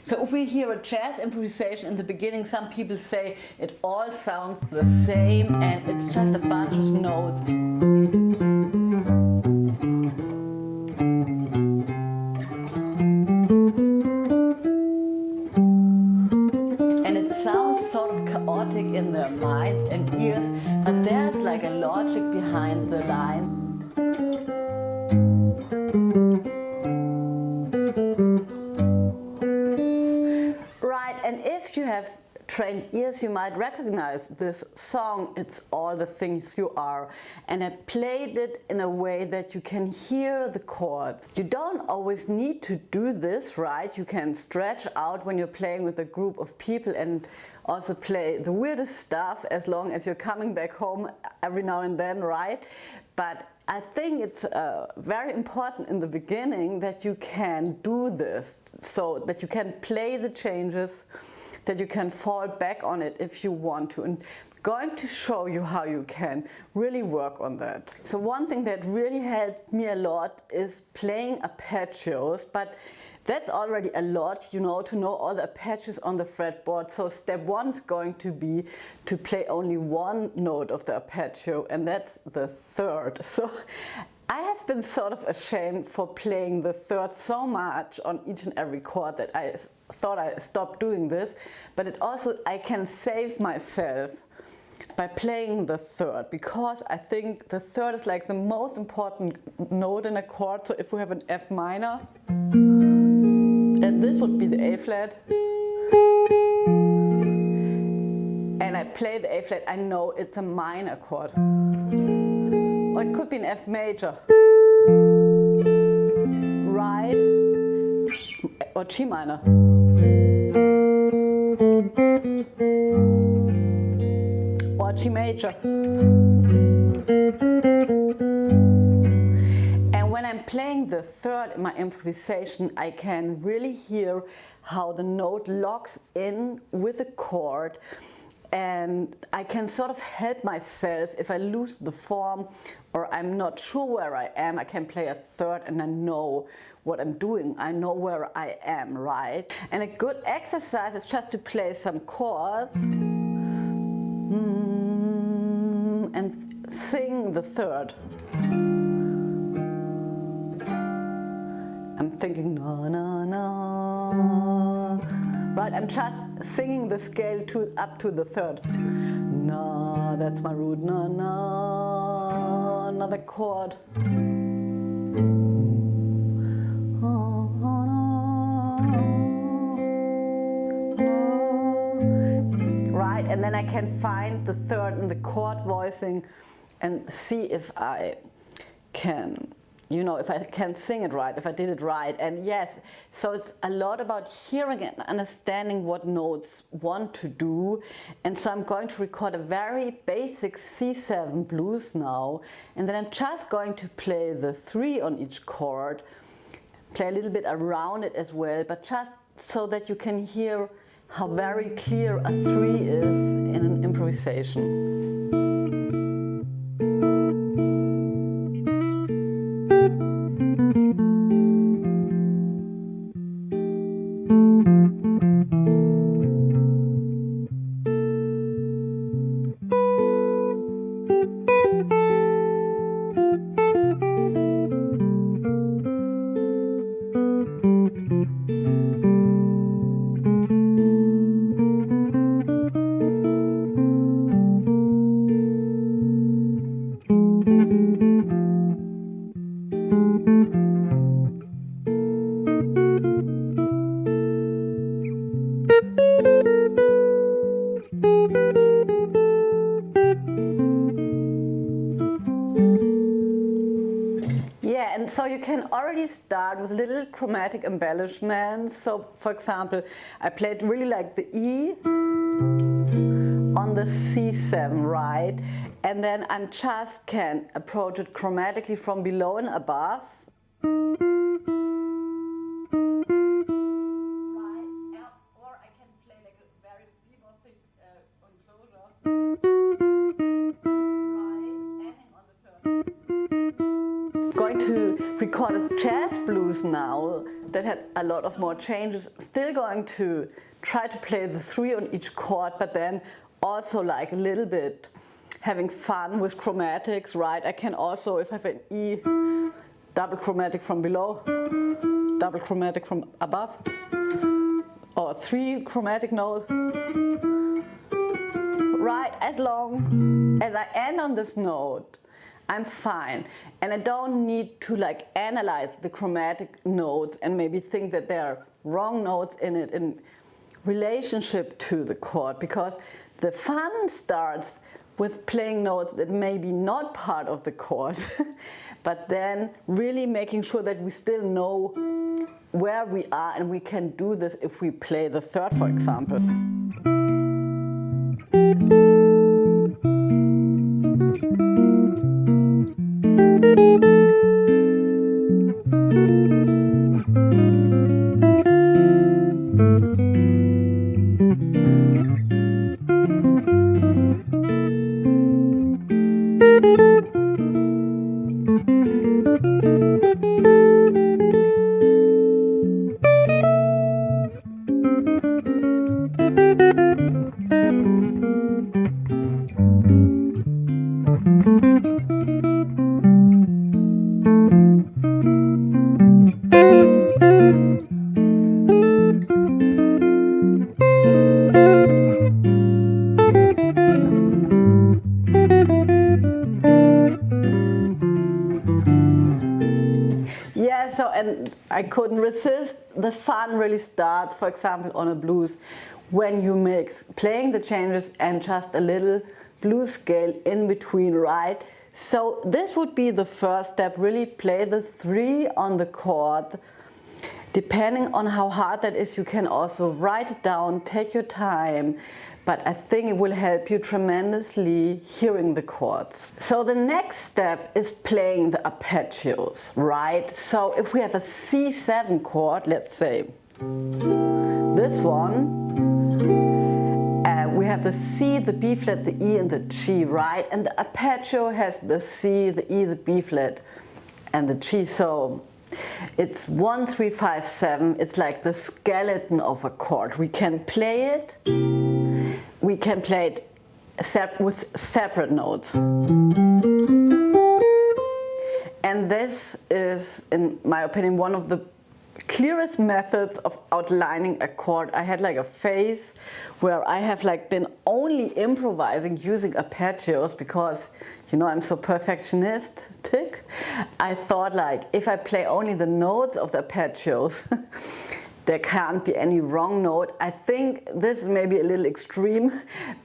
So if we hear a jazz improvisation in the beginning, some people say it all sounds the same and it's just a bunch of notes. And it sounds sort of chaotic in their minds and ears, but there's like a logic behind the line. And if you have trained ears, you might recognize this song, It's All the Things You Are. And I played it in a way that you can hear the chords. You don't always need to do this, right? You can stretch out when you're playing with a group of people and also play the weirdest stuff as long as you're coming back home every now and then, right? But I think it's very important in the beginning that you can do this, so that you can play the changes, that you can fall back on it if you want to. And I'm going to show you how you can really work on that. So one thing that really helped me a lot is playing arpeggios, but that's already a lot, you know, to know all the arpeggios on the fretboard. So step one is going to be to play only one note of the arpeggio, and that's the third. So I have been sort of ashamed for playing the third so much on each and every chord that I thought I stopped doing this, but it also, I can save myself by playing the third, because I think the third is like the most important note in a chord. So if we have an F minor, and this would be the A flat, and I play the A flat, I know it's a minor chord. Or it could be an F major, right? Or G minor. Or G major. And when I'm playing the third in my improvisation, I can really hear how the note locks in with the chord, and I can sort of help myself if I lose the form or I'm not sure where I am. I can play a third and I know what I'm doing. I know where I am, right? And a good exercise is just to play some chords and sing the third. I'm thinking na na na, right? I'm just singing the scale up to the third. Na, that's my root. Na na, another chord. Right, and then I can find the third in the chord voicing and see if I can, you know, if I can sing it right, if I did it right. And yes, so it's a lot about hearing and understanding what notes want to do. And so I'm going to record a very basic C7 blues now, and then I'm just going to play the 3 on each chord, play a little bit around it as well, but just so that you can hear how very clear a 3 is in an improvisation. And so you can already start with little chromatic embellishments. So for example, I played really like the E on the C7, right? And then I just can approach it chromatically from below and above. recorded jazz blues now that had a lot of more changes. Still going to try to play the 3 on each chord, but then also like a little bit having fun with chromatics, right? I can also, if I have an E, double chromatic from below, double chromatic from above, or 3 chromatic notes, right? As long as I end on this note, I'm fine. And I don't need to like analyze the chromatic notes and maybe think that there are wrong notes in it in relationship to the chord, because the fun starts with playing notes that may be not part of the chord, but then really making sure that we still know where we are, and we can do this if we play the 3rd, for example. Yeah, so, and I couldn't resist. The fun really starts, for example, on a blues, when you mix playing the changes and just a little blues scale in between, right? So this would be the first step, really play the 3 on the chord. Depending on how hard that is, you can also write it down, take your time, but I think it will help you tremendously hearing the chords. So the next step is playing the arpeggios, right? So if we have a C7 chord, let's say this one, we have the C, the B flat, the E and the G, right? And the arpeggio has the C, the E, the B flat and the G. So it's 1, 3, 5, 7. It's like the skeleton of a chord. We can play it. We can play it with separate notes. And this is, in my opinion, one of the clearest methods of outlining a chord. I had like a phase where I have like been only improvising using arpeggios because, you know, I'm so perfectionistic. I thought like, if I play only the notes of the arpeggios, there can't be any wrong note. I think this is maybe a little extreme,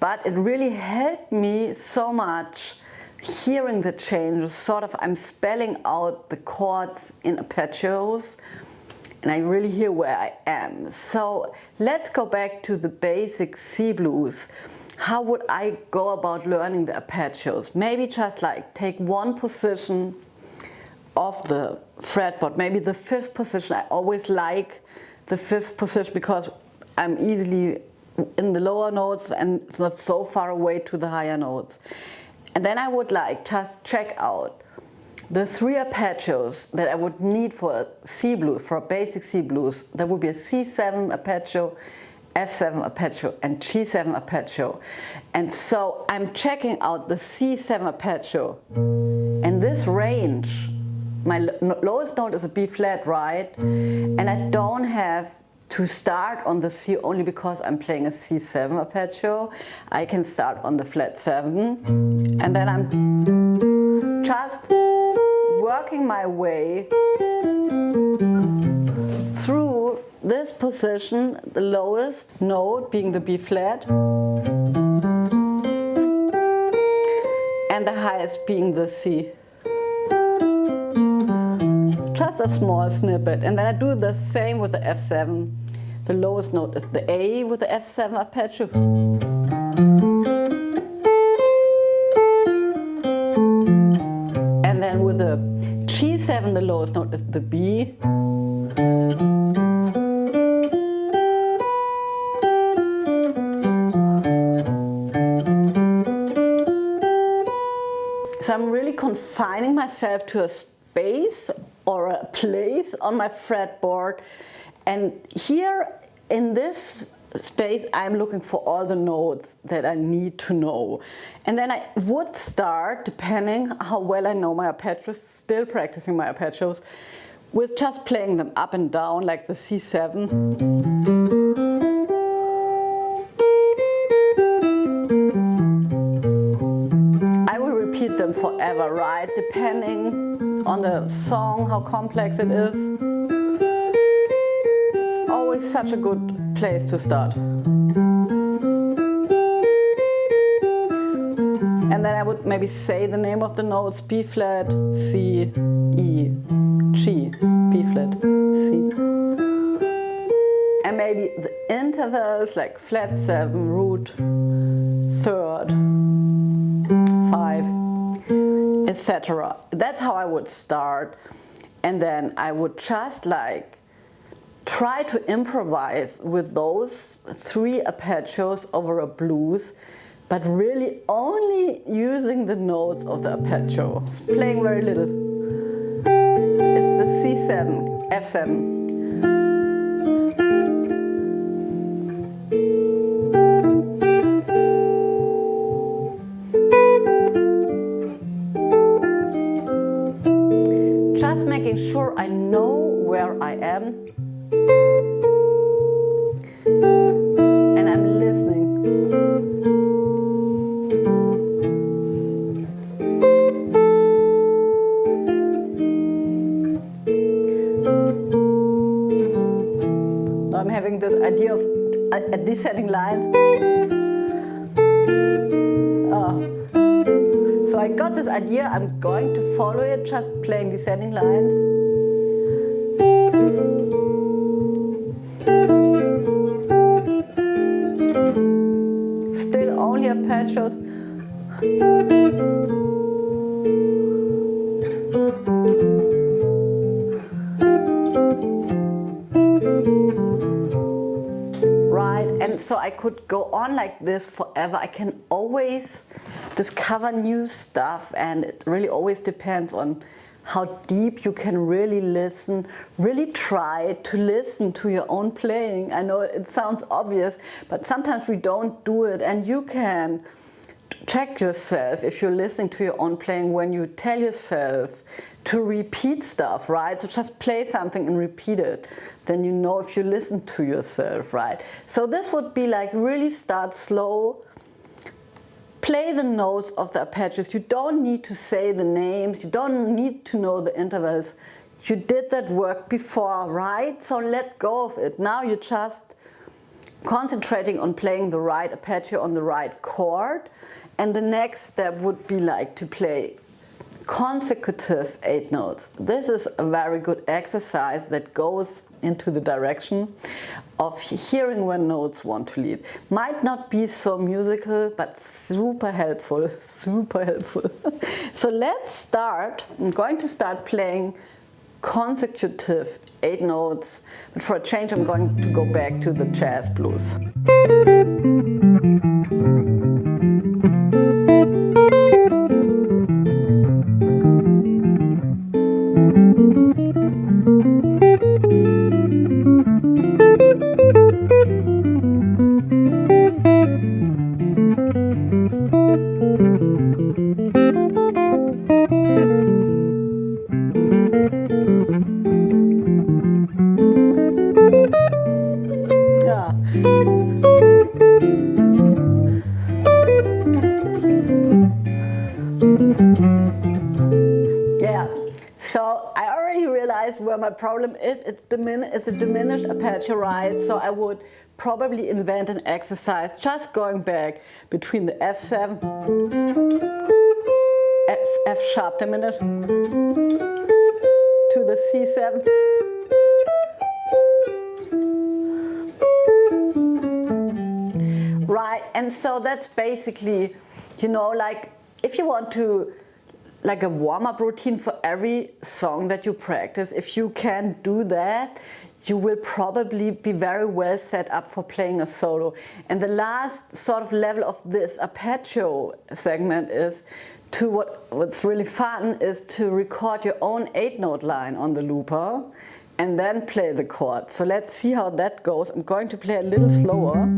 but it really helped me so much hearing the changes. Sort of, I'm spelling out the chords in arpeggios, and I really hear where I am. So let's go back to the basic C blues. How would I go about learning the arpeggios? Maybe just like take one position of the fretboard, maybe the 5th position. I always like the 5th position because I'm easily in the lower notes and it's not so far away to the higher notes. And then I would like just check out the 3 arpeggios that I would need for a C blues, for a basic C blues. There would be a C7 arpeggio, F7 arpeggio and G7 arpeggio. And so I'm checking out the C7 arpeggio. And this range, my lowest note is a B flat, right? And I don't have to start on the C only because I'm playing a C7 arpeggio. I can start on the flat 7. And then I'm just working my way through this position, the lowest note being the B flat, and the highest being the C. Just a small snippet, and then I do the same with the F7. The lowest note is the A with the F7 arpeggio. And then with the G7, the lowest note is the B. So I'm really confining myself to a space or a place on my fretboard. And here in this space, I'm looking for all the notes that I need to know. And then I would start, depending how well I know my arpeggios, still practicing my arpeggios, with just playing them up and down like the C7. I will repeat them forever, right? Depending on the song, how complex it is. It's always such a good place to start. And then I would maybe say the name of the notes: B flat, C, E, G, B flat, C. And maybe the intervals like flat 7, root, third, 5, etc. That's how I would start. And then I would just like try to improvise with those 3 arpeggios over a blues, but really only using the notes of the arpeggio, playing very little. It's the C7, F7. Just making sure I know where I am. And I'm listening. So I'm having this idea of descending lines. So I got this idea, I'm going to follow it, just playing descending lines. Still only arpeggios. Right, and so I could go on like this forever. I can always discover new stuff, and it really always depends on how deep you can really listen. Really try to listen to your own playing. I know it sounds obvious, but sometimes we don't do it, and you can check yourself if you're listening to your own playing when you tell yourself to repeat stuff, right? So just play something and repeat it. Then you know if you listen to yourself, right? So this would be like really start slow. Play the notes of the arpeggios. You don't need to say the names. You don't need to know the intervals. You did that work before, right? So let go of it. Now you're just concentrating on playing the right arpeggio on the right chord. And the next step would be like to play consecutive 8 notes. This is a very good exercise that goes into the direction of hearing when notes want to lead. Might not be so musical, but super helpful, super helpful. So let's start. I'm going to start playing consecutive 8 notes, but for a change I'm going to go back to the jazz blues. Yeah, so I already realized where my problem is. It's a diminished arpeggio, right? So I would probably invent an exercise just going back between the F7, F sharp diminished, to the C7. Right, and so that's basically, you know, like if you want to, like a warm-up routine for every song that you practice, if you can do that, you will probably be very well set up for playing a solo. And the last sort of level of this arpeggio segment is to what's really fun is to record your own 8-note line on the looper and then play the chord. So let's see how that goes. I'm going to play a little slower.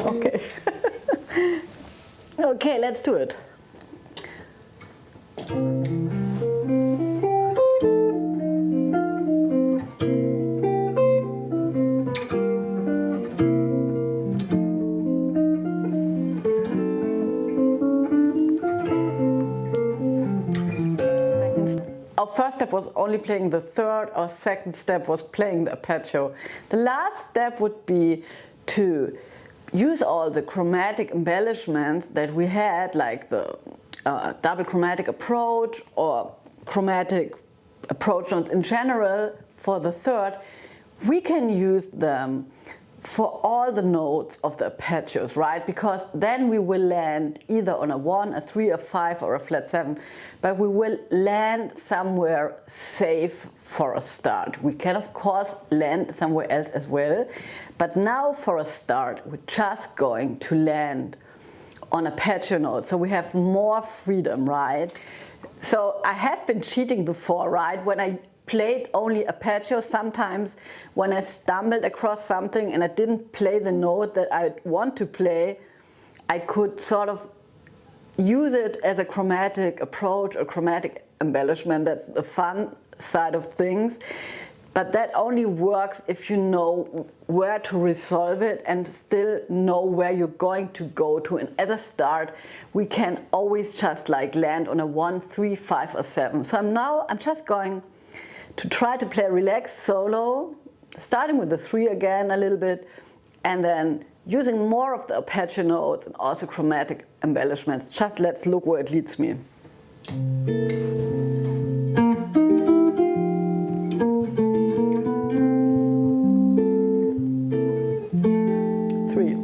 Okay. Okay, let's do it. Our first step was only playing the third, our second step was playing the arpeggio. The last step would be to use all the chromatic embellishments that we had, like the double chromatic approach or chromatic approach notes in general for the third. We can use them for all the notes of the arpeggios, right? Because then we will land either on a 1, a 3, a 5 or a flat 7, but we will land somewhere safe for a start. We can of course land somewhere else as well, but now for a start we're just going to land on arpeggio notes, so we have more freedom, right? So I have been cheating before, right? When I played only arpeggio, sometimes when I stumbled across something and I didn't play the note that I want to play, I could sort of use it as a chromatic approach or chromatic embellishment. That's the fun side of things. But that only works if you know where to resolve it and still know where you're going to go to. And at a start, we can always just like land on a 1, 3, 5 or 7. So I'm just going to try to play a relaxed solo, starting with the 3 again a little bit, and then using more of the arpeggio notes and also chromatic embellishments. Just let's look where it leads me. 3.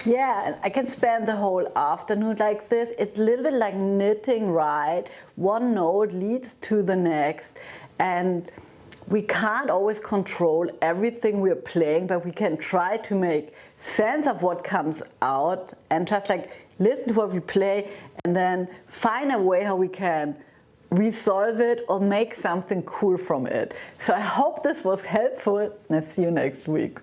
Yeah, I can spend the whole afternoon like this. It's a little bit like knitting, right? One note leads to the next, and we can't always control everything we're playing, but we can try to make sense of what comes out and just like listen to what we play and then find a way how we can resolve it or make something cool from it. So I hope this was helpful, and I'll see you next week.